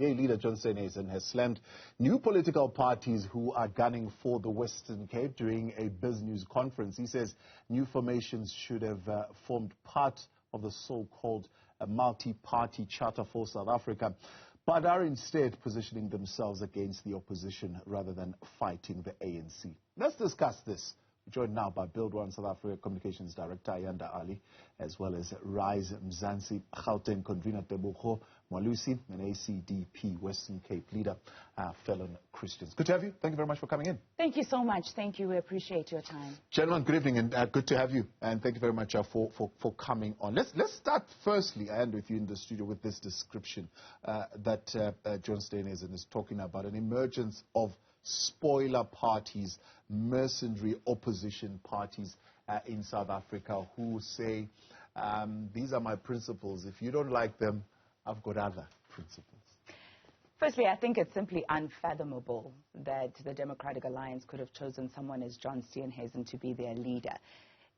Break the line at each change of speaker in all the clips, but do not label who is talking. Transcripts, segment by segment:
DA leader John Steenhuisen has slammed new political parties who are gunning for the Western Cape during a BizNews conference. He says new formations should have formed part of the so-called multi-party charter for South Africa, but are instead positioning themselves against the opposition rather than fighting the ANC. Let's discuss this. We're joined now by Build One South Africa Communications Director Ayanda, Allie, as well as Rise Mzansi, Gauteng Convener Tebogo, Moalusi, and ACDP Western Cape leader Ferlon. Good to have you. Thank you very much for coming in.
Thank you so much. Thank you. We appreciate your time.
Gentlemen, good evening and good to have you. And thank you very much for coming on. Let's start firstly, Ayanda, with you in the studio with this description that John Steenhuisen is talking about, an emergence of spoiler parties, mercenary opposition parties in South Africa who say, these are my principles. If you don't like them, I've got other principles.
Firstly, I think it's simply unfathomable that the Democratic Alliance could have chosen someone as John Steenhuisen to be their leader.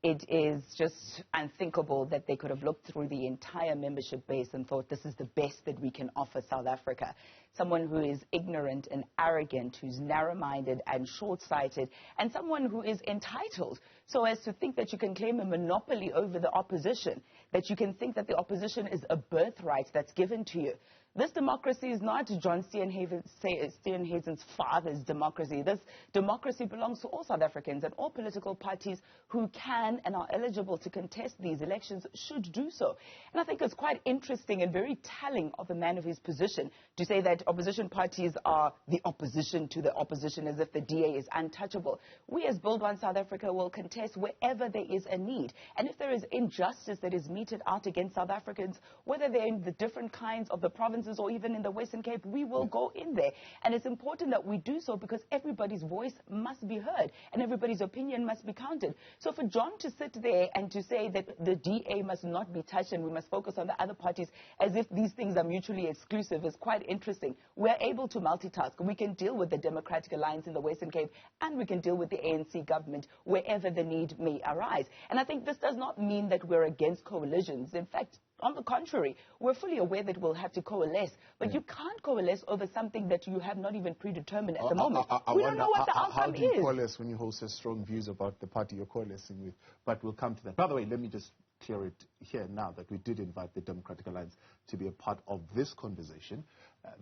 It is just unthinkable that they could have looked through the entire membership base and thought this is the best that we can offer South Africa. Someone who is ignorant and arrogant, who's narrow-minded and short-sighted, and someone who is entitled so as to think that you can claim a monopoly over the opposition, that you can think that the opposition is a birthright that's given to you. This democracy is not John Steenhuisen's father's democracy. This democracy belongs to all South Africans, and all political parties who can and are eligible to contest these elections should do so. And I think it's quite interesting and very telling of a man of his position to say that opposition parties are the opposition to the opposition, as if the DA is untouchable. We as Build One South Africa will contest wherever there is a need. And if there is injustice that is meted out against South Africans, whether they're in the different kinds of the provinces or even in the Western Cape, we will go in there. And it's important that we do so because everybody's voice must be heard and everybody's opinion must be counted. So for John to sit there and to say that the DA must not be touched and we must focus on the other parties as if these things are mutually exclusive is quite interesting. We're able to multitask. We can deal with the Democratic Alliance in the Western Cape and we can deal with the ANC government wherever the need may arise. And I think this does not mean that we're against coalitions. In fact, on the contrary, we're fully aware that we'll have to coalesce, but you can't coalesce over something that you have not even predetermined at the moment. We don't know what the outcome is.
How do you coalesce when you hold such strong views about the party you're coalescing with? But we'll come to that. By the way, let me just clear it here now that we did invite the Democratic Alliance to be a part of this conversation.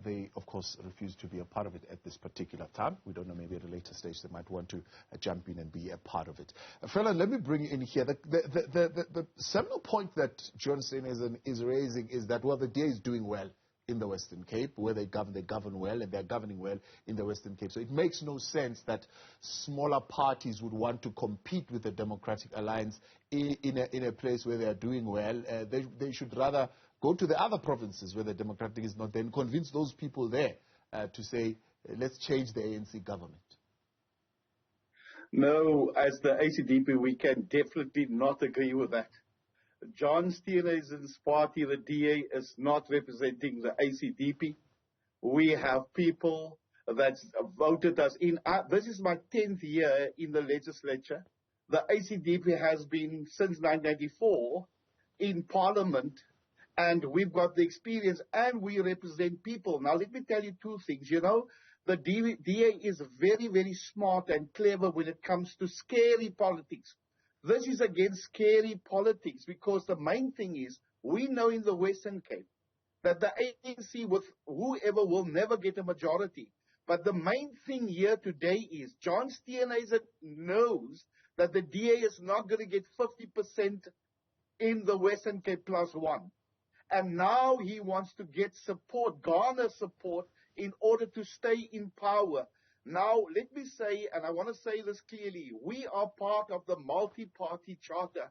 They, of course, refused to be a part of it at this particular time. We don't know, maybe at a later stage they might want to jump in and be a part of it. Ferlon, let me bring you in here. The seminal point that John Steenhuisen is raising is that, well, the DA is doing well in the Western Cape, where they govern well, and they're governing well in the Western Cape. So it makes no sense that smaller parties would want to compete with the Democratic Alliance in a place where they are doing well. They should rather go to the other provinces where the Democratic is not, then convince those people there to say, let's change the ANC government.
No, as the ACDP, we can definitely not agree with that. John Steenhuisen's party, the DA, is not representing the ACDP. We have people that voted us in. This is my 10th year in the legislature. The ACDP has been since 1994 in Parliament, and we've got the experience, and we represent people. Now, let me tell you two things. You know, the DA is very, very smart and clever when it comes to scary politics. This is against scary politics because the main thing is we know in the Western Cape that the ANC with whoever will never get a majority. But the main thing here today is John Steenhuisen knows that the DA is not going to get 50% in the Western Cape +1. And now he wants to get support, garner support in order to stay in power. Now, let me say, and I want to say this clearly, we are part of the multi-party charter.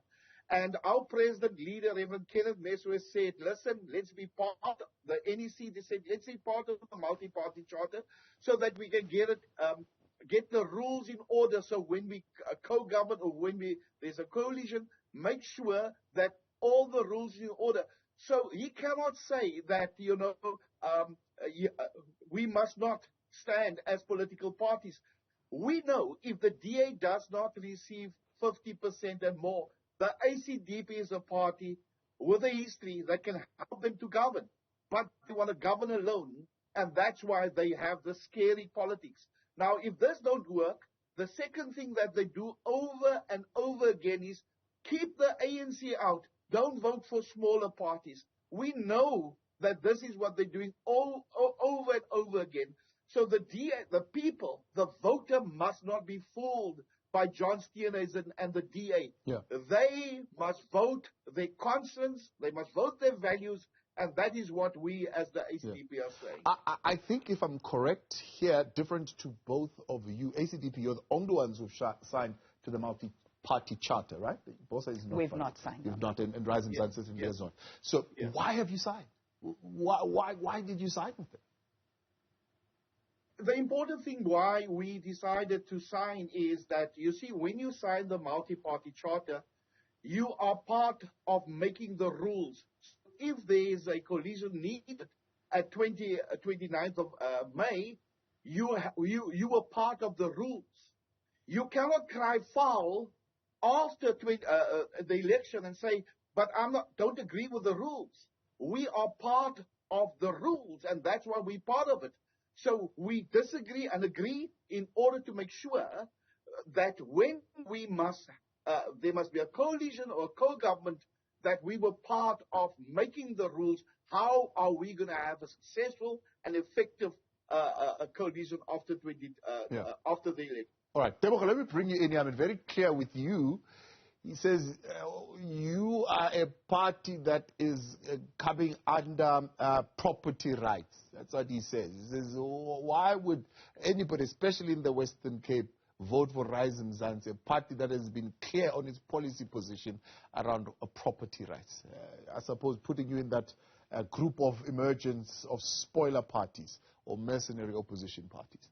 And our president leader, Reverend Kenneth Meso, has said, listen, let's be part of the NEC. They said, let's be part of the multi-party charter so that we can get the rules in order. So when we co-govern or when there's a coalition, make sure that all the rules are in order. So he cannot say that, you know, we must not stand as political parties. We know if the DA does not receive 50% and more, the ACDP is a party with a history that can help them to govern. But if they want to govern alone, And that's why they have the scary politics. Now, if this don't work, the second thing that they do over and over again is keep the ANC out. Don't vote for smaller parties. We know that this is what they're doing over and over again. So the people, the voter must not be fooled by John Steenhuisen and the DA.
Yeah.
They must vote their conscience, they must vote their values, and that is what we as the ACDP are saying.
I think if I'm correct here, different to both of you, ACDP, you're the only ones who've signed to the multi-party charter, right? Bosa is not.
We've not signed.
You've not, and Rise and Zansi is not. So why have you signed? Why did you sign with them?
The important thing why we decided to sign is that, you see, when you sign the multi-party charter, you are part of making the rules. If there is a coalition needed at 29th of May, you were part of the rules. You cannot cry foul after the election and say, but don't agree with the rules. We are part of the rules, and that's why we're part of it. So we disagree and agree in order to make sure that when there must be a coalition or a co-government, that we were part of making the rules. How are we going to have a successful and effective coalition after after the election?
All right, Tebogo, let me bring you in here. I'm very clear with you. He says you are a party that is coming under property rights. That's what he says. He says, why would anybody, especially in the Western Cape, vote for Rise and Zansi, a party that has been clear on its policy position around property rights? I suppose putting you in that group of emergence of spoiler parties or mercenary opposition parties.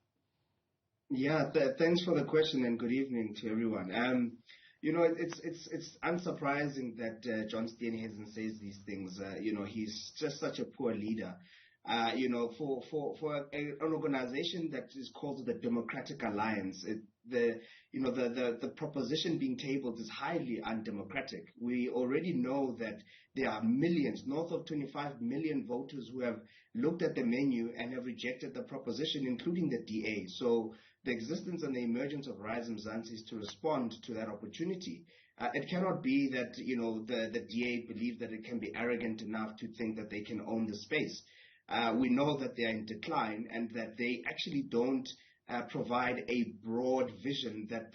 Yeah, thanks for the question and good evening to everyone. You know, it's unsurprising that John Steenhuisen says these things. You know, he's just such a poor leader. You know, for an organization that is called the Democratic Alliance, the proposition being tabled is highly undemocratic. We already know that there are millions, north of 25 million voters who have looked at the menu and have rejected the proposition, including the DA. So the existence and the emergence of Rise and Zansi is to respond to that opportunity. It cannot be that, you know, the DA believe that it can be arrogant enough to think that they can own the space. We know that they are in decline and that they actually don't provide a broad vision that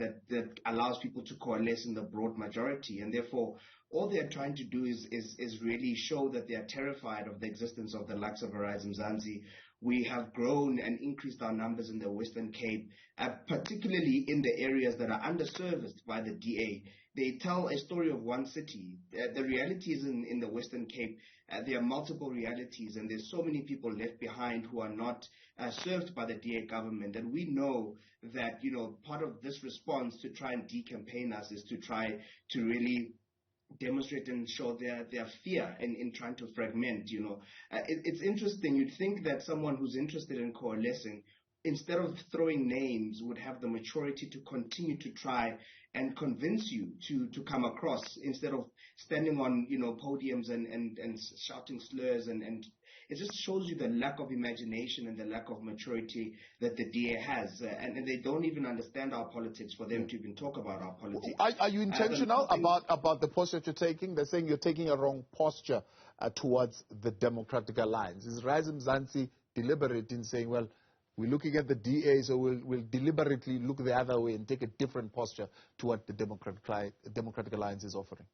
allows people to coalesce in the broad majority. And therefore, all they are trying to do is really show that they are terrified of the existence of the likes of Rise and Zansi. We have grown and increased our numbers in the Western Cape, particularly in the areas that are underserviced by the DA. They tell a story of one city. The reality is in the Western Cape, there are multiple realities, and there's so many people left behind who are not served by the DA government. And we know that, you know, part of this response to try and decampaign us is to try to really demonstrate and show their fear in trying to fragment, you know. It's interesting. You'd think that someone who's interested in coalescing, instead of throwing names, would have the maturity to continue to try and convince you to come across, instead of standing on, you know, podiums and shouting slurs, and it just shows you the lack of imagination and the lack of maturity that the DA has, and they don't even understand our politics for them to even talk about our politics.
Are you intentional about the posture you're taking? They're saying you're taking a wrong posture towards the Democratic Alliance. Is Rise and Zansi deliberate in saying, well, we're looking at the DA, so we'll deliberately look the other way and take a different posture to what the Democratic Alliance is offering?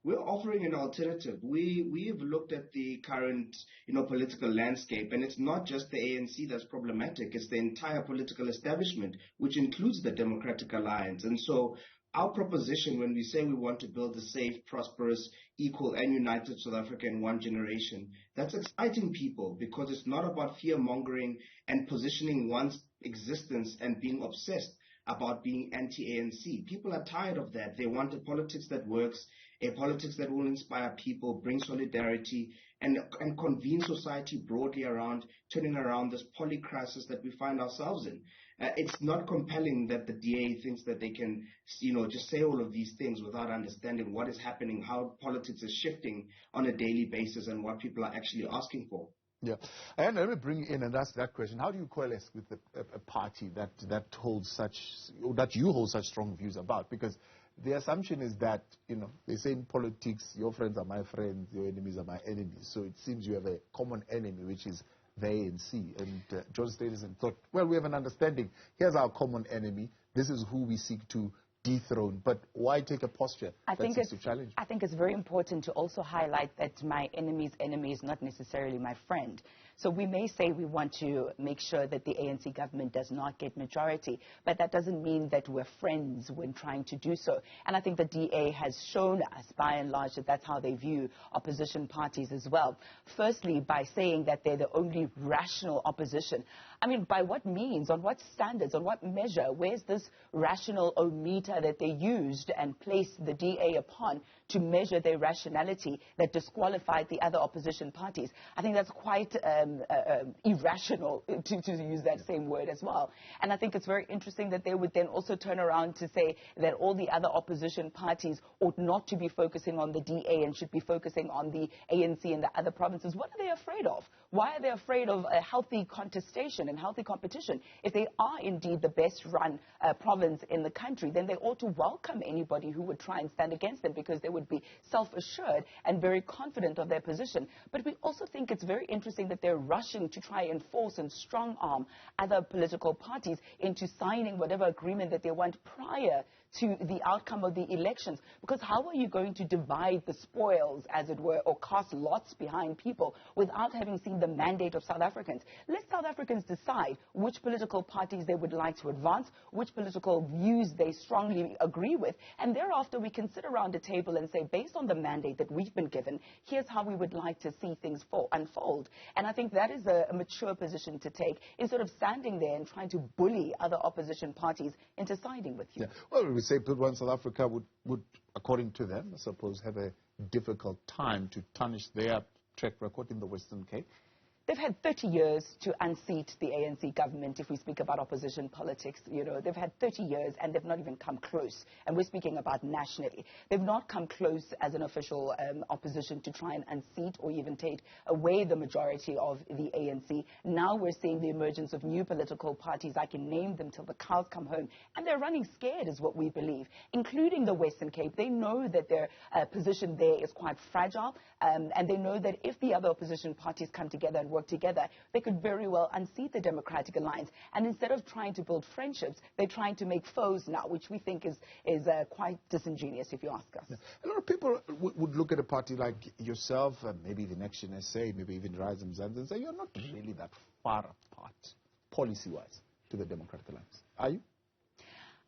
We're offering an alternative. We've looked at the current, you know, political landscape, and it's not just the ANC that's problematic. It's the entire political establishment, which includes the Democratic Alliance. And so our proposition, when we say we want to build a safe, prosperous, equal, and united South Africa in one generation, that's exciting people, because it's not about fear-mongering and positioning one's existence and being obsessed about being anti-ANC. People are tired of that. They want a politics that works, a politics that will inspire people, bring solidarity, and convene society broadly around turning around this poly-crisis that we find ourselves in. It's not compelling that the DA thinks that they can, you know, just say all of these things without understanding what is happening, how politics is shifting on a daily basis, and what people are actually asking for.
Yeah, and let me bring you in and ask that question. How do you coalesce with a party that you hold such strong views about? Because the assumption is that, they say in politics, your friends are my friends, your enemies are my enemies. So it seems you have a common enemy, which is the ANC. And John Steenhuisen thought, well, we have an understanding. Here's our common enemy. This is who we seek to dethrone. But why take a posture that seeks to challenge?
I think it's very important to also highlight that my enemy's enemy is not necessarily my friend. So we may say we want to make sure that the ANC government does not get majority, but that doesn't mean that we're friends when trying to do so. And I think the DA has shown us, by and large, that that's how they view opposition parties as well. Firstly, by saying that they're the only rational opposition. I mean, by what means, on what standards, on what measure? Where's this rational meter that they used and placed the DA upon to measure their rationality that disqualified the other opposition parties? I think that's quite irrational, to use that same word as well. And I think it's very interesting that they would then also turn around to say that all the other opposition parties ought not to be focusing on the DA and should be focusing on the ANC and the other provinces. What are they afraid of? Why are they afraid of a healthy contestation and healthy competition? If they are indeed the best run province in the country, then they ought to welcome anybody who would try and stand against them, because they would be self-assured and very confident of their position. But we also think it's very interesting that they're rushing to try and force and strong-arm other political parties into signing whatever agreement that they want prior to the outcome of the elections. Because how are you going to divide the spoils, as it were, or cast lots behind people without having seen the mandate of South Africans? Let South Africans decide which political parties they would like to advance, which political views they strongly agree with, and thereafter we can sit around a table and say, based on the mandate that we've been given, here's how we would like to see things unfold. And I think that is a mature position to take, instead of standing there and trying to bully other opposition parties into siding with you.
Yeah. Well, we say One South Africa would, according to them, I suppose, have a difficult time to tarnish their track record in the Western Cape.
They've had 30 years to unseat the ANC government, if we speak about opposition politics. They've had 30 years and they've not even come close. And we're speaking about nationally. They've not come close as an official opposition to try and unseat or even take away the majority of the ANC. Now we're seeing the emergence of new political parties. I can name them till the cows come home. And they're running scared, is what we believe, including the Western Cape. They know that their position there is quite fragile. And they know that if the other opposition parties come together and work together, they could very well unseat the Democratic Alliance. And instead of trying to build friendships, they're trying to make foes now, which we think is quite disingenuous, if you ask us.
Yeah. A lot of people would look at a party like yourself, maybe even Action SA, maybe even Rise and Mzansi, and say you're not really that far apart, policy-wise, to the Democratic Alliance. Are you?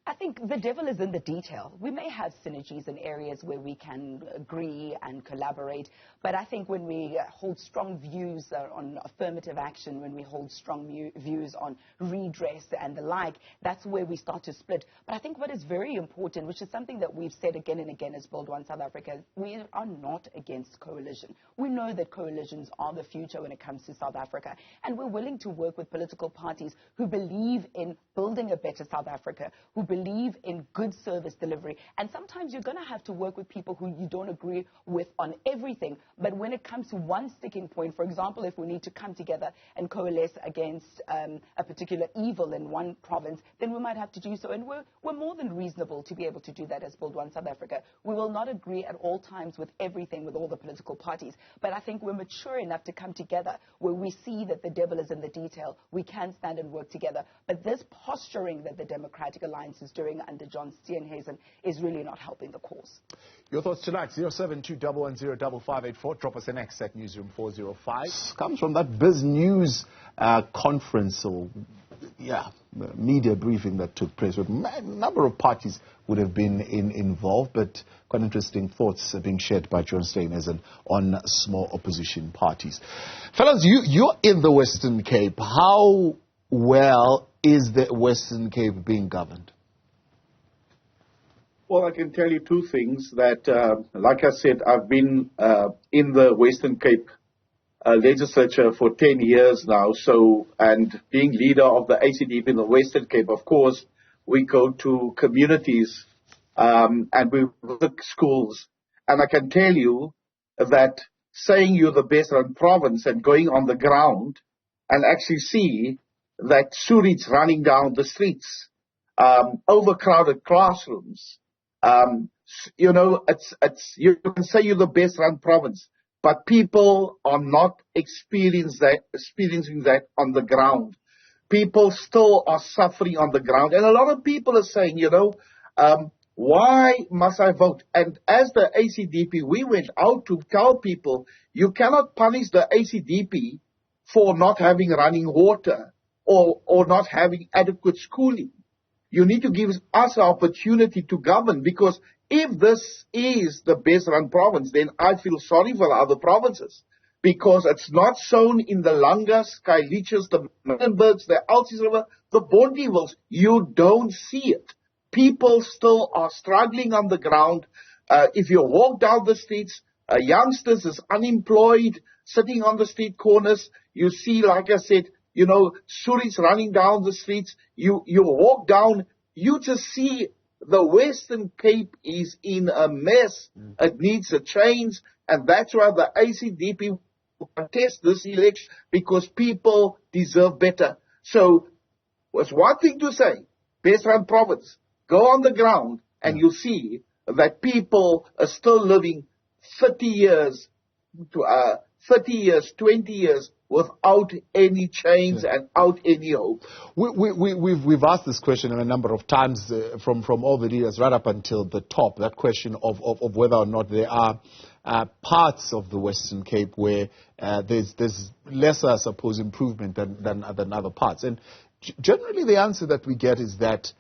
I think the devil is in the detail. We may have synergies in areas where we can agree and collaborate, but I think when we hold strong views on affirmative action, when we hold strong views on redress and the like, that's where we start to split. But I think what is very important, which is something that we've said again and again as Build One South Africa, we are not against coalition. We know that coalitions are the future when it comes to South Africa, and we're willing to work with political parties who believe in building a better South Africa, who believe in good service delivery. And sometimes you're going to have to work with people who you don't agree with on everything. But when it comes to one sticking point, for example, if we need to come together and coalesce against a particular evil in one province, then we might have to do so. And we're more than reasonable to be able to do that as Build One South Africa. We will not agree at all times with everything with all the political parties. But I think we're mature enough to come together where we see that the devil is in the detail. We can stand and work together. But this posturing that the Democratic Alliance is doing under John Steenhuisen is really not helping the cause.
Your thoughts tonight, 072-110-5584. Drop us an X at Newzroom 405. Comes from that Biz News conference or media briefing that took place. With a number of parties would have been involved, but quite interesting thoughts are being shared by John Steenhuisen on small opposition parties. Fellas, you're in the Western Cape. How well is the Western Cape being governed?
Well, I can tell you two things. That, like I said, I've been in the Western Cape legislature for 10 years now. So, and being leader of the ACDP in the Western Cape, of course, we go to communities and we visit schools. And I can tell you that saying you're the best run province and going on the ground and actually see that sewage running down the streets, overcrowded classrooms. You know, you can say you're the best run province, but people are not experiencing that on the ground. People still are suffering on the ground. And a lot of people are saying, you know, why must I vote? And as the ACDP, we went out to tell people, you cannot punish the ACDP for not having running water or not having adequate schooling. You need to give us an opportunity to govern, because if this is the best run province, then I feel sorry for the other provinces, because it's not shown in the Langas, Kailichas, the Menenbergs, the Alsies River, the Bondievils. You don't see it. People still are struggling on the ground. If you walk down the streets, youngsters is unemployed, sitting on the street corners. You see, like I said, you know, sewage running down the streets. You walk down, you just see the Western Cape is in a mess. It needs a change, and that's why the ACDP will contest this election, because people deserve better. So, it's one thing to say, best run province, go on the ground, and you'll see that people are still living 30 years, 20 years without any change and without any hope.
We've asked this question a number of times from all the leaders right up until the top, that question of whether or not there are parts of the Western Cape where there's lesser, I suppose, improvement than other parts. And generally the answer that we get is that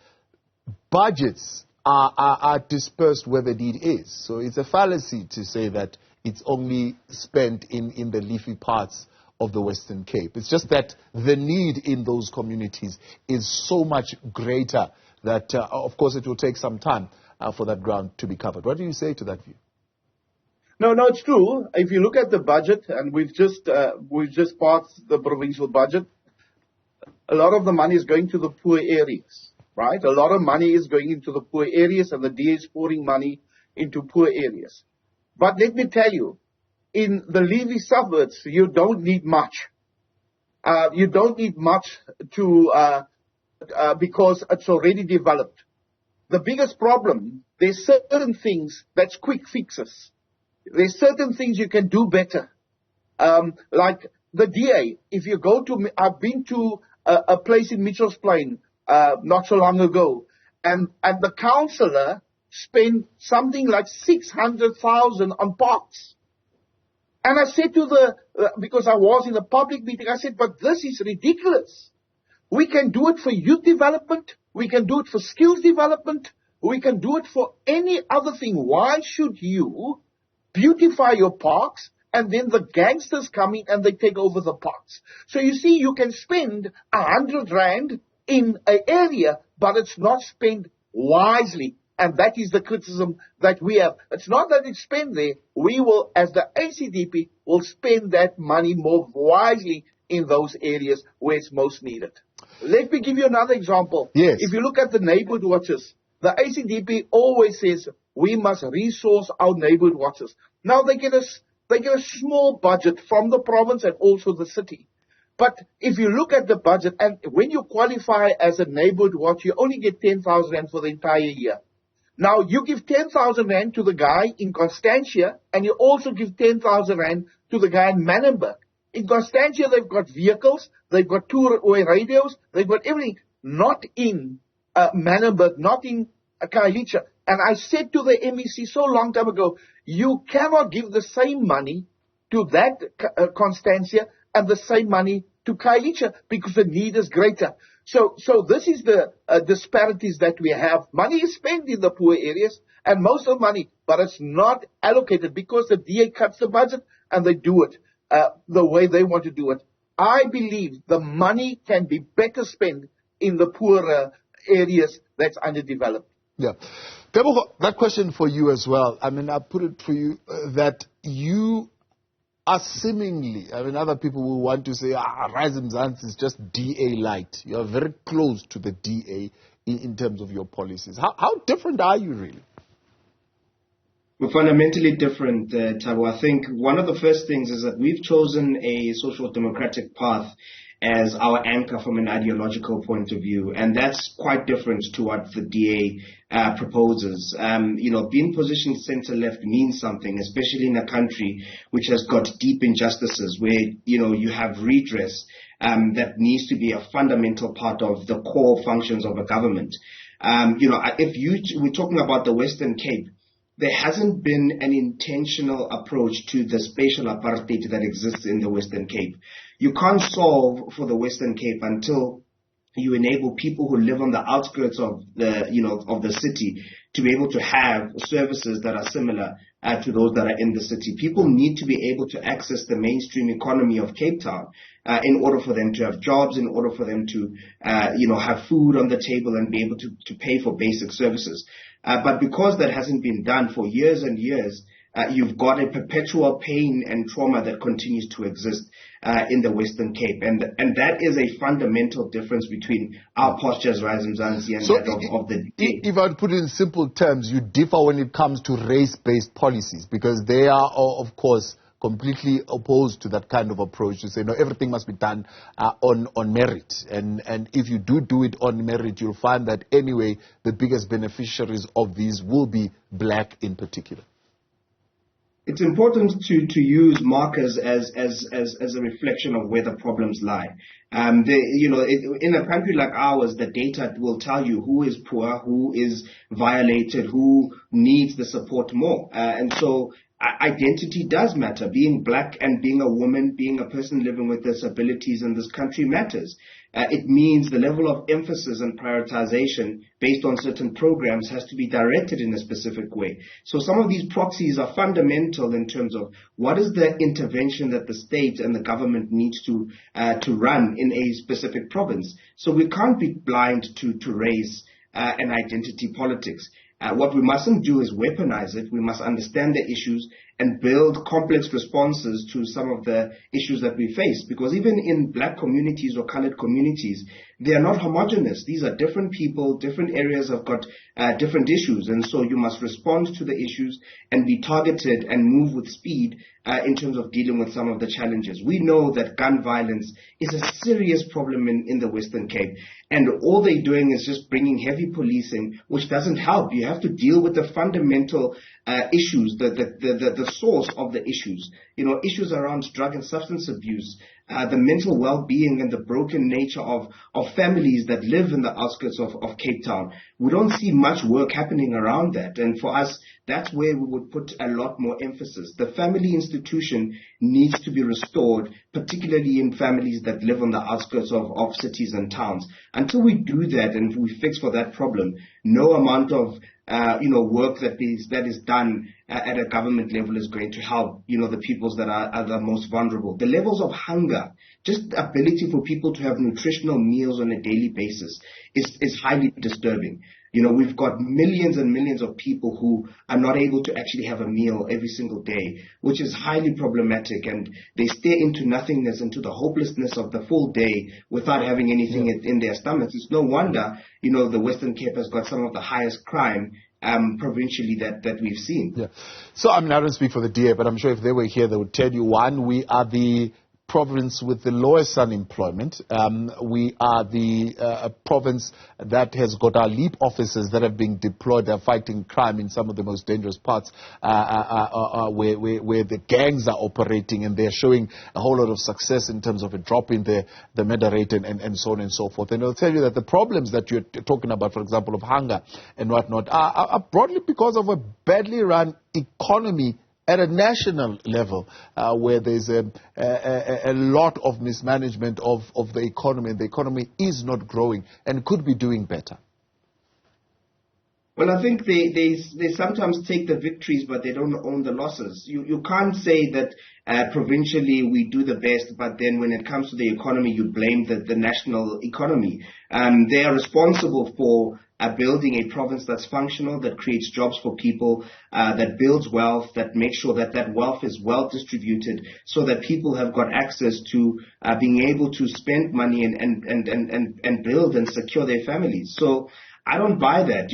budgets are dispersed where the need is. So it's a fallacy to say that it's only spent in the leafy parts of the Western Cape. It's just that the need in those communities is so much greater that, of course, it will take some time for that ground to be covered. What do you say to that view?
No, it's true. If you look at the budget, and we've just passed the provincial budget, a lot of the money is going to the poor areas, right? A lot of money is going into the poor areas, and the DA is pouring money into poor areas. But let me tell you, in the leafy suburbs, you don't need much. You don't need much because it's already developed. The biggest problem, there's certain things that's quick fixes. There's certain things you can do better. Like the DA, if you go to, I've been to a place in Mitchell's Plain not so long ago, and the councillor spent something like 600,000 on parks. And I said to because I was in a public meeting, I said, but this is ridiculous. We can do it for youth development. We can do it for skills development. We can do it for any other thing. Why should you beautify your parks and then the gangsters come in and they take over the parks? So you see, you can spend 100 rand in an area, but it's not spent wisely. And that is the criticism that we have. It's not that it's spent there. We will, as the ACDP, will spend that money more wisely in those areas where it's most needed. Let me give you another example.
Yes.
If you look at the neighborhood watches, the ACDP always says we must resource our neighborhood watches. Now they get a small budget from the province and also the city. But if you look at the budget, and when you qualify as a neighborhood watch, you only get 10,000 rand for the entire year. Now, you give 10,000 rand to the guy in Constantia, and you also give 10,000 rand to the guy in Manenberg. In Constantia, they've got vehicles, they've got two-way radios, they've got everything. Not in Manenberg, not in Kailicha. And I said to the MEC so long time ago, you cannot give the same money to that Constantia and the same money to Kailicha because the need is greater. So this is the disparities that we have. Money is spent in the poor areas, and most of the money, but it's not allocated because the DA cuts the budget and they do it the way they want to do it. I believe the money can be better spent in the poorer areas that's underdeveloped.
Yeah. Tebogo, that question for you as well. I mean, I put it for you that you are seemingly, I mean, other people will want to say, Rise Mzansi is just DA light. You are very close to the DA in terms of your policies. How different are you really?
We're fundamentally different, Tabo. I think one of the first things is that we've chosen a social democratic path as our anchor from an ideological point of view, and that's quite different to what the DA proposes. Being positioned center-left means something, especially in a country which has got deep injustices where, you have redress that needs to be a fundamental part of the core functions of a government. We're talking about the Western Cape, there hasn't been an intentional approach to the spatial apartheid that exists in the Western Cape. You can't solve for the Western Cape until you enable people who live on the outskirts of the city to be able to have services that are similar to those that are in the city. People need to be able to access the mainstream economy of Cape Town in order for them to have jobs, in order for them to have food on the table and be able to pay for basic services. But because that hasn't been done for years and years, you've got a perpetual pain and trauma that continues to exist in the Western Cape. And that is a fundamental difference between our posture as Mzansi and that of the DA.
If I would put it in simple terms, you differ when it comes to race-based policies, because they are, of course, completely opposed to that kind of approach to say, no, everything must be done on merit. And if you do it on merit, you'll find that anyway, the biggest beneficiaries of these will be black in particular.
It's important to use markers as a reflection of where the problems lie. In a country like ours, the data will tell you who is poor, who is violated, who needs the support more. And so identity does matter. Being black and being a woman, being a person living with disabilities in this country matters. It means the level of emphasis and prioritization based on certain programs has to be directed in a specific way. So some of these proxies are fundamental in terms of what is the intervention that the state and the government needs to run in a specific province. So we can't be blind to race and identity politics. What we mustn't do is weaponize it. We must understand the issues and build complex responses to some of the issues that we face. Because even in black communities or colored communities, they are not homogenous. These are different people, different areas have got different issues. And so you must respond to the issues and be targeted and move with speed in terms of dealing with some of the challenges. We know that gun violence is a serious problem in the Western Cape. And all they're doing is just bringing heavy policing, which doesn't help. You have to deal with the fundamental issues, the source of the issues. Issues around drug and substance abuse, the mental well-being and the broken nature of families that live in the outskirts of Cape Town. We don't see much work happening around that. And for us, that's where we would put a lot more emphasis. The family institution needs to be restored, particularly in families that live on the outskirts of cities and towns. Until we do that and we fix for that problem, no amount of work that is done at a government level is going to help, the peoples that are the most vulnerable. The levels of hunger, just the ability for people to have nutritional meals on a daily basis is highly disturbing. We've got millions and millions of people who are not able to actually have a meal every single day, which is highly problematic, and they stare into nothingness, into the hopelessness of the full day without having anything in their stomachs. It's no wonder, the Western Cape has got some of the highest crime provincially that we've seen.
Yeah. So, I don't speak for the DA, but I'm sure if they were here, they would tell you, one, we are the province with the lowest unemployment. We are the province that has got our LEAP officers that have been deployed. They're fighting crime in some of the most dangerous parts where the gangs are operating, and they're showing a whole lot of success in terms of a drop in the murder rate and so on and so forth. And they'll tell you that the problems that you're talking about, for example, of hunger and whatnot, are broadly because of a badly run economy at a national level, where there's a lot of mismanagement of the economy, and the economy is not growing and could be doing better.
Well, I think they sometimes take the victories, but they don't own the losses. You can't say that provincially we do the best, but then when it comes to the economy, you blame the national economy. They are responsible for building a province that's functional, that creates jobs for people, that builds wealth, that makes sure that wealth is well distributed so that people have got access to being able to spend money and build and secure their families. So I don't buy that.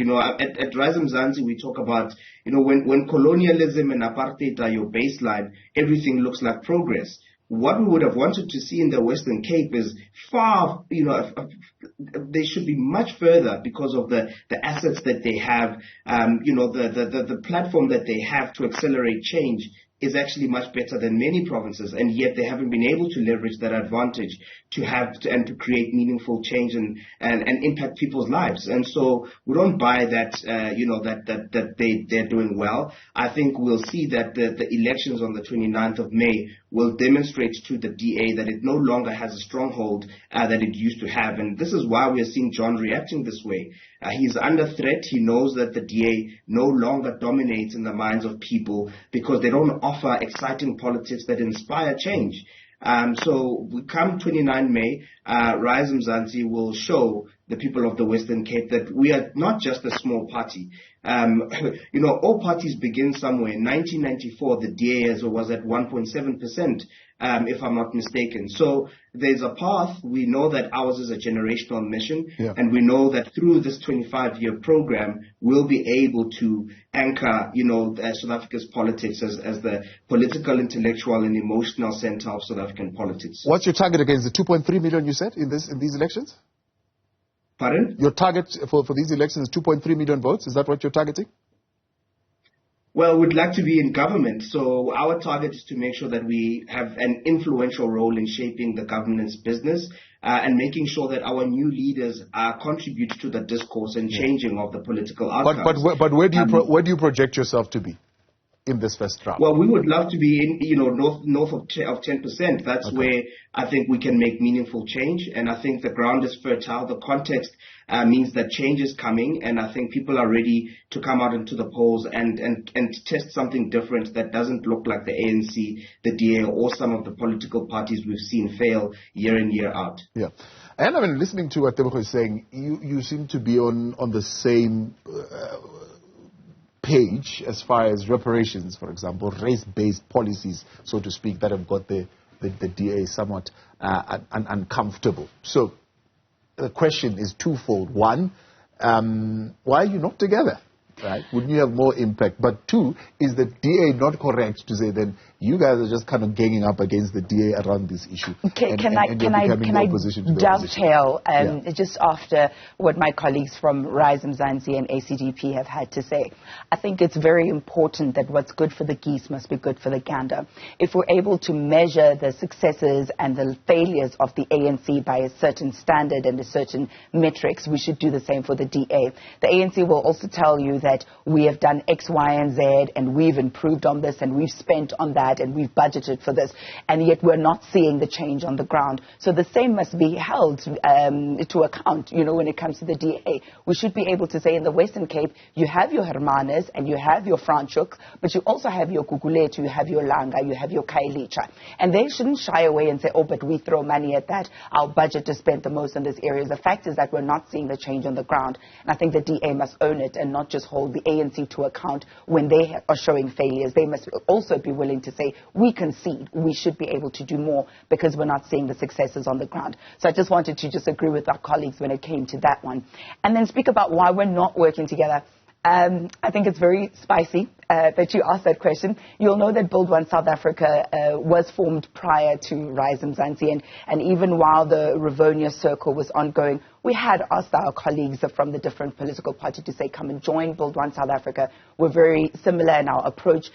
At Rise Mzansi, we talk about, when colonialism and apartheid are your baseline, everything looks like progress. What we would have wanted to see in the Western Cape is far, they should be much further because of the assets that they have, the platform that they have to accelerate change is actually much better than many provinces, and yet they haven't been able to leverage that advantage to create meaningful change and impact people's lives. And so we don't buy that, that they're doing well. I think we'll see that the elections on the 29th of May will demonstrate to the DA that it no longer has a stronghold that it used to have. And this is why we are seeing John reacting this way. He's under threat. He knows that the DA no longer dominates in the minds of people because they don't offer exciting politics that inspire change. So we come 29 May, Rise Mzansi will show the people of the Western Cape that we are not just a small party. All parties begin somewhere. In 1994, the DA was at 1.7%, if I'm not mistaken. So there's a path. We know that ours is a generational mission, and we know that through this 25-year program, we'll be able to anchor, South Africa's politics as the political, intellectual, and emotional center of South African politics.
What's your target against the 2.3 million you said in these elections?
Pardon?
Your target for these elections is 2.3 million votes. Is that what you're targeting?
Well, we'd like to be in government. So our target is to make sure that we have an influential role in shaping the governance business and making sure that our new leaders contribute to the discourse and changing of the political outcomes.
But where do you project yourself to be in this first round?
Well, we would love to be in, north of 10%. That's where I think we can make meaningful change. And I think the ground is fertile. The context means that change is coming. And I think people are ready to come out into the polls and test something different that doesn't look like the ANC, the DA, or some of the political parties we've seen fail year in, year out.
Yeah. And I mean, listening to what Tebogo is saying, you seem to be on the same page as far as reparations, for example, race-based policies, so to speak, that have got the DA somewhat uncomfortable. So the question is twofold. One, why are you not together? Right? Wouldn't you have more impact? But two, is the DA not correct to say then you guys are just kind of ganging up against the DA around this issue?
Can I dovetail just after what my colleagues from Rise Mzansi and ACDP have had to say? I think it's very important that what's good for the geese must be good for the gander. If we're able to measure the successes and the failures of the ANC by a certain standard and a certain metrics, we should do the same for the DA. The ANC will also tell you that we have done X, Y, and Z, and we've improved on this, and we've spent on that, and we've budgeted for this, and yet we're not seeing the change on the ground. So the same must be held to account, when it comes to the DA. We should be able to say in the Western Cape, you have your Hermanes and you have your Franschhoek, but you also have your Gugulethu, you have your Langa, you have your Kailicha. And they shouldn't shy away and say, oh, but we throw money at that. Our budget is spent the most in this area. The fact is that we're not seeing the change on the ground. And I think the DA must own it and not just hold the ANC to account when they are showing failures. They must also be willing to say, we concede, we should be able to do more because we're not seeing the successes on the ground. So I just wanted to just agree with our colleagues when it came to that one. And then speak about why we're not working together. I think it's very spicy that you asked that question. You'll know that Build One South Africa was formed prior to Rise Mzansi, and even while the Rivonia Circle was ongoing, we had asked our colleagues from the different political parties to say, come and join Build One South Africa. We're very similar in our approach.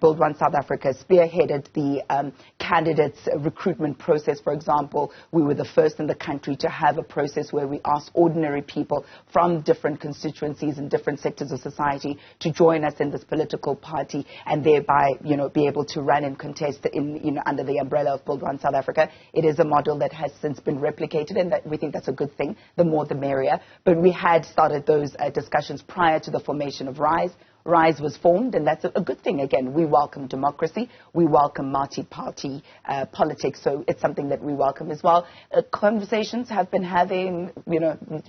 Build One South Africa spearheaded the candidates recruitment process, for example. We were the first in the country to have a process where we asked ordinary people from different constituencies and different sectors of society to join us in this political party and thereby, be able to run and contest in, under the umbrella of Build One South Africa. It is a model that has since been replicated, and that we think that's a good thing. The more the merrier. But we had started those discussions prior to the formation of Rise. Rise was formed, and that's a good thing. Again, we welcome democracy. We welcome multi-party politics, so it's something that we welcome as well. Conversations have been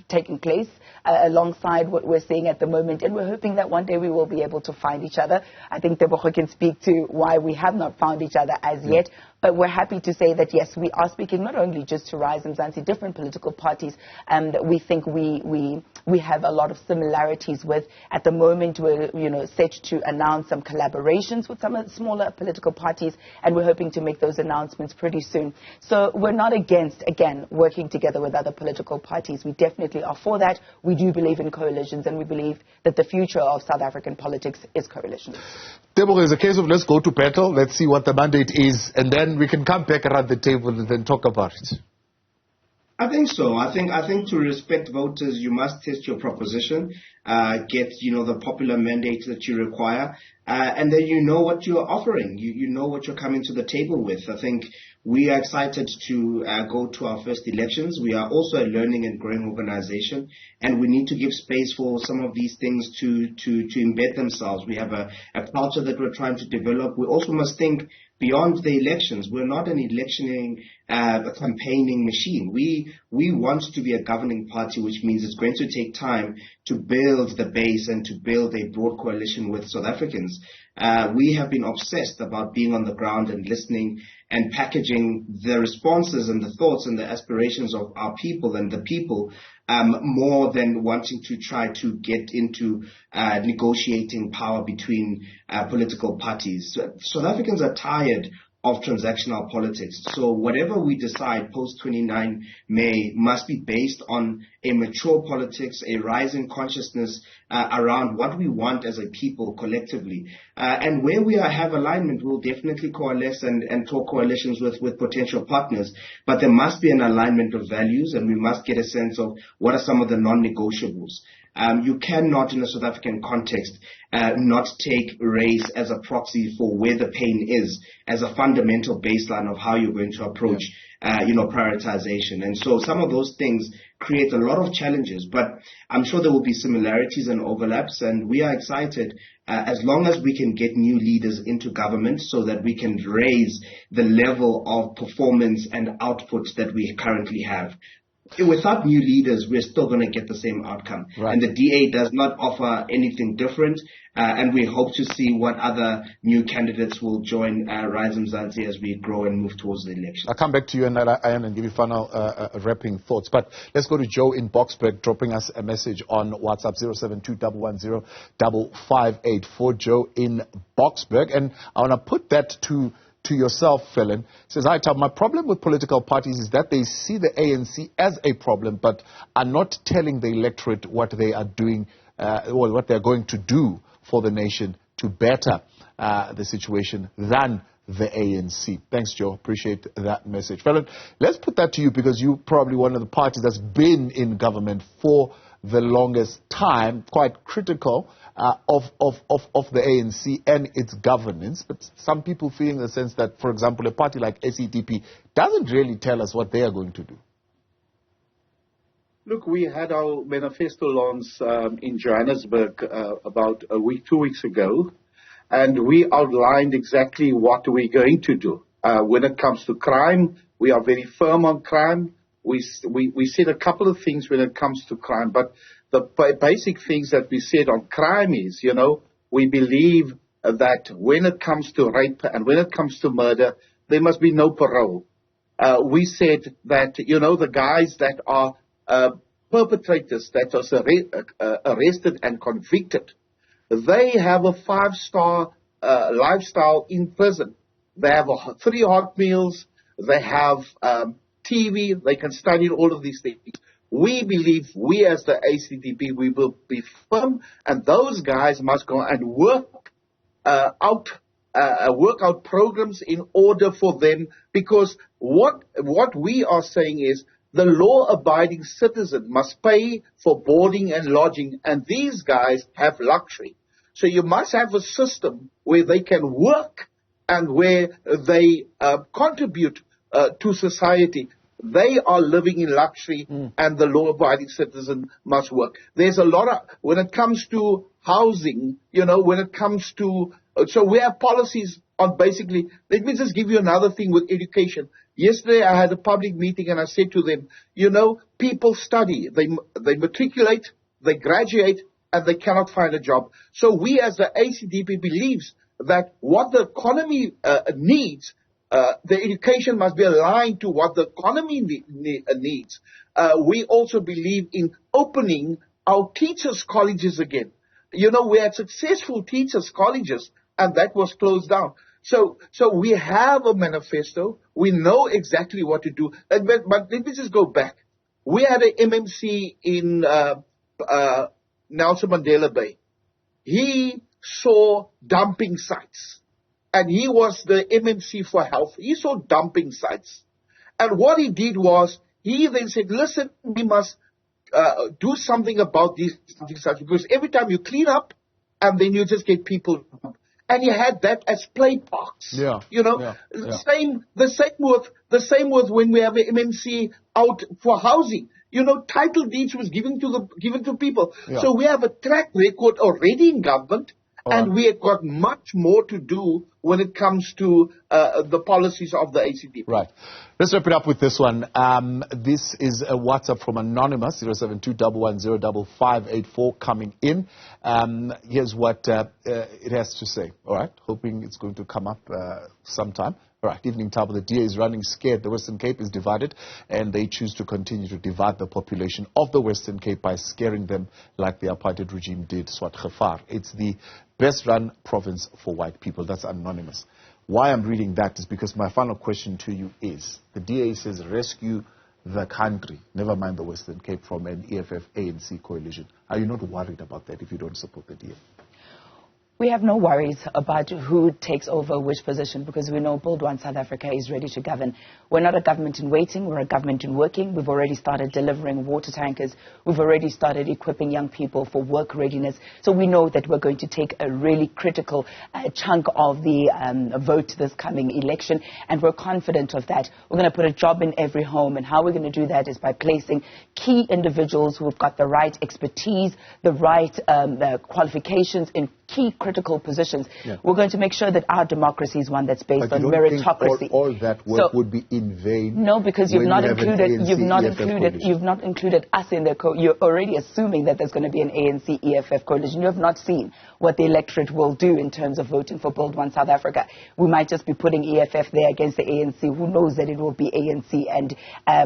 taking place alongside what we're seeing at the moment, and we're hoping that one day we will be able to find each other. I think Tebogo can speak to why we have not found each other as yet, But we're happy to say that, yes, we are speaking not only just to Rise and Zansi, different political parties that we think we have a lot of similarities with. At the moment, we're set to announce some collaborations with some of the smaller political parties, and we're hoping to make those announcements pretty soon. So we're not against, again, working together with other political parties. We definitely are for that. We do believe in coalitions, and we believe that the future of South African politics is coalitions.
Tebogo, is a case of let's go to battle, let's see what the mandate is, and then we can come back around the table and then talk about it.
I think so. I think to respect voters, you must test your proposition, get the popular mandate that you require, and then you know what you're offering. You know what you're coming to the table with. I think we are excited to go to our first elections. We are also a learning and growing organization, and we need to give space for some of these things to embed themselves. We have a culture that we're trying to develop. We also must think beyond the elections. We're not an electioning, campaigning machine. We want to be a governing party, which means it's going to take time to build the base and to build a broad coalition with South Africans. We have been obsessed about being on the ground and listening and packaging the responses and the thoughts and the aspirations of our people and the people more than wanting to try to get into negotiating power between political parties. South Africans are tired of transactional politics. So whatever we decide post-29 May must be based on a mature politics, a rising consciousness around what we want as a people collectively. And where we have alignment, we'll definitely coalesce and talk coalitions with potential partners. But there must be an alignment of values, and we must get a sense of what are some of the non-negotiables. You cannot, in a South African context, not take race as a proxy for where the pain is, as a fundamental baseline of how you're going to approach, prioritization. And so some of those things create a lot of challenges, but I'm sure there will be similarities and overlaps, and we are excited as long as we can get new leaders into government so that we can raise the level of performance and output that we currently have. Without new leaders, we're still going to get the same outcome. Right. And the DA does not offer anything different. And we hope to see what other new candidates will join Rise Mzansi as we grow and move towards the election.
I'll come back to you, Ayanda, and give you final wrapping thoughts. But let's go to Joe in Boksburg, dropping us a message on WhatsApp, 072-110-5584. Joe in Boksburg. And I want to put that to yourself, Ferlon. Says, hi, Tom, my problem with political parties is that they see the ANC as a problem, but are not telling the electorate what they are doing, or what they're going to do for the nation to better the situation than the ANC. Thanks, Joe. Appreciate that message. Ferlon, let's put that to you, because you're probably one of the parties that's been in government for the longest time, quite critical of the ANC and its governance. But some people feeling the sense that, for example, a party like ACDP doesn't really tell us what they are going to do.
Look, we had our manifesto launch in Johannesburg about 2 weeks ago, and we outlined exactly what we're going to do. When it comes to crime, we are very firm on crime. We said a couple of things when it comes to crime, but the basic things that we said on crime is, we believe that when it comes to rape and when it comes to murder, there must be no parole. We said that, the guys that are perpetrators that are arrested and convicted, they have a 5-star lifestyle in prison. They have 3 hot meals, they have TV, they can study all of these things. We believe, we as the ACDP, we will be firm, and those guys must go and work out programs in order for them, because what we are saying is the law-abiding citizen must pay for boarding and lodging, and these guys have luxury. So you must have a system where they can work and where they contribute to society. They are living in luxury, and the law-abiding citizen must work. There's a lot of, when it comes to housing, when it comes to, so we have policies on basically, let me just give you another thing with education. Yesterday I had a public meeting and I said to them, people study, they matriculate, they graduate, and they cannot find a job. So we as the ACDP believes that what the economy needs, the education must be aligned to what the economy needs. We also believe in opening our teachers' colleges again. You know, we had successful teachers' colleges, and that was closed down. So we have a manifesto. We know exactly what to do. But let me just go back. We had an MMC in Nelson Mandela Bay. He saw dumping sites. And he was the MMC for health. He saw dumping sites. And what he did was, he then said, listen, we must do something about these dumping sites, because every time you clean up, and then you just get people. And he had that as play parks. Yeah. You know,
yeah.
The same with when we have an MMC out for housing. You know, title deeds was given to people. Yeah. So we have a track record already in government. And we have got much more to do when it comes to the policies of the ACDP.
Right. Let's wrap it up with this one. This is a WhatsApp from Anonymous, 072110558 coming in. Here's what it has to say. All right. Hoping it's going to come up sometime. All right. Evening, Tabo. The DA is running scared. The Western Cape is divided, and they choose to continue to divide the population of the Western Cape by scaring them like the apartheid regime did Swat Ghafar. It's the best-run province for white people. That's Anonymous. Why I'm reading that is because my final question to you is, the DA says rescue the country, never mind the Western Cape, from an EFF-ANC coalition. Are you not worried about that if you don't support the DA?
We have no worries about who takes over which position, because we know Build One South Africa is ready to govern. We're not a government in waiting, we're a government in working. We've already started delivering water tankers. We've already started equipping young people for work readiness. So we know that we're going to take a really critical chunk of the vote this coming election, and we're confident of that. We're going to put a job in every home, and how we're going to do that is by placing key individuals who've got the right expertise, the right qualifications in key critical positions. Yeah. We're going to make sure that our democracy is one that's based on meritocracy.
All that work would be in vain.
No, because you've not included us in the you're already assuming that there's going to be an ANC EFF coalition. You have not seen what the electorate will do in terms of voting for Build One South Africa. We might just be putting EFF there against the ANC. Who knows that it will be ANC and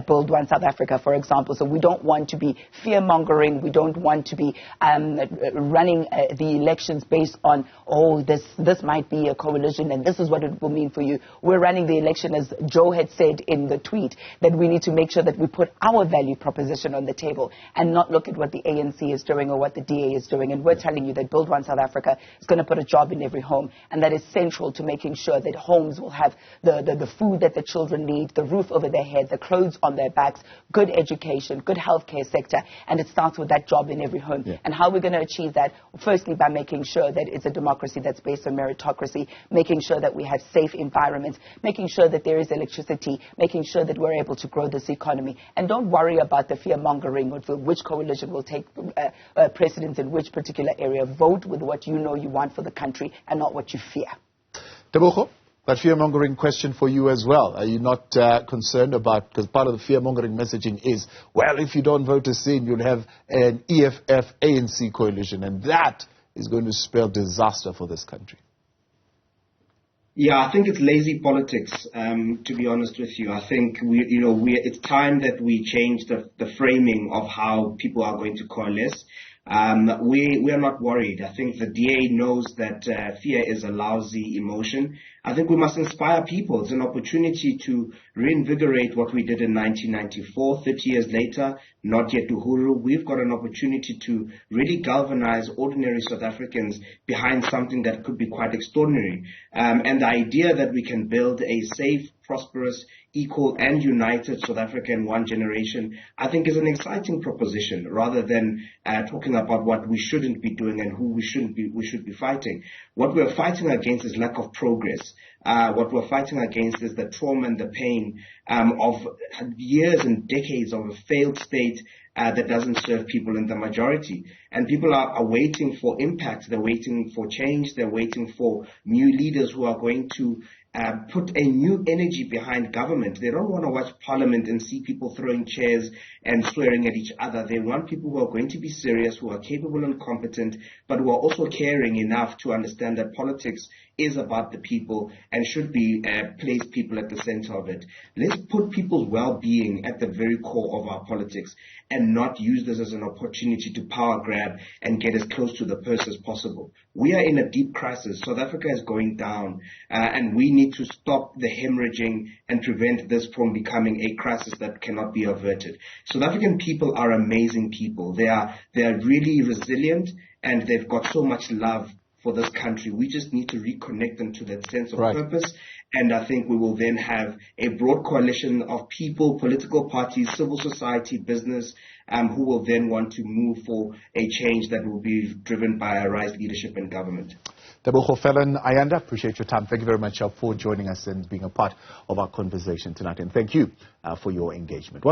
Build One South Africa, for example. So we don't want to be fear-mongering. We don't want to be running the elections based on, oh, this might be a coalition and this is what it will mean for you. We're running the election, as Joe had said in the tweet, that we need to make sure that we put our value proposition on the table and not look at what the ANC is doing or what the DA is doing. And we're telling you that Build One South Africa is going to put a job in every home, and that is central to making sure that homes will have the food that the children need, the roof over their head, the clothes on their backs, good education, good healthcare sector, and it starts with that job in every home. Yeah. And how we're going to achieve that? Firstly, by making sure that it's a democracy that's based on meritocracy, making sure that we have safe environments, making sure that there is electricity, making sure that we're able to grow this economy. And don't worry about the fear-mongering or which coalition will take precedence in which particular area. Vote with what you know you want for the country and not what you fear.
Tebogo, that fear-mongering question for you as well. Are you not concerned about, because part of the fear-mongering messaging is, well, if you don't vote us in, you'll have an EFF-ANC coalition, and that is going to spell disaster for this country?
Yeah, I think it's lazy politics, to be honest with you. I think it's time that we change the framing of how people are going to coalesce. We are not worried. I think the DA knows that fear is a lousy emotion. I think we must inspire people. It's an opportunity to reinvigorate what we did in 1994, 30 years later, not yet Uhuru. We've got an opportunity to really galvanize ordinary South Africans behind something that could be quite extraordinary. And the idea that we can build a safe, prosperous, equal and united South Africa in one generation, I think is an exciting proposition, rather than talking about what we shouldn't be doing and who we should be fighting. What we're fighting against is lack of progress. What we're fighting against is the trauma and the pain of years and decades of a failed state that doesn't serve people in the majority. And people are waiting for impact. They're waiting for change. They're waiting for new leaders who are going to put a new energy behind government. They don't want to watch parliament and see people throwing chairs and swearing at each other. They want people who are going to be serious, who are capable and competent, but who are also caring enough to understand that politics is about the people and should be place people at the center of it. Let's put people's well-being at the very core of our politics and not use this as an opportunity to power grab and get as close to the purse as possible. We are in a deep crisis. South Africa is going down, and we need to stop the hemorrhaging and prevent this from becoming a crisis that cannot be averted. South African people are amazing people. They are really resilient, and they've got so much love for this country. We just need to reconnect them to that sense of purpose. And I think we will then have a broad coalition of people, political parties, civil society, business, who will then want to move for a change that will be driven by a right leadership in government.
Tebogo, Ferlon, Ayanda, appreciate your time. Thank you very much for joining us and being a part of our conversation tonight. And thank you for your engagement.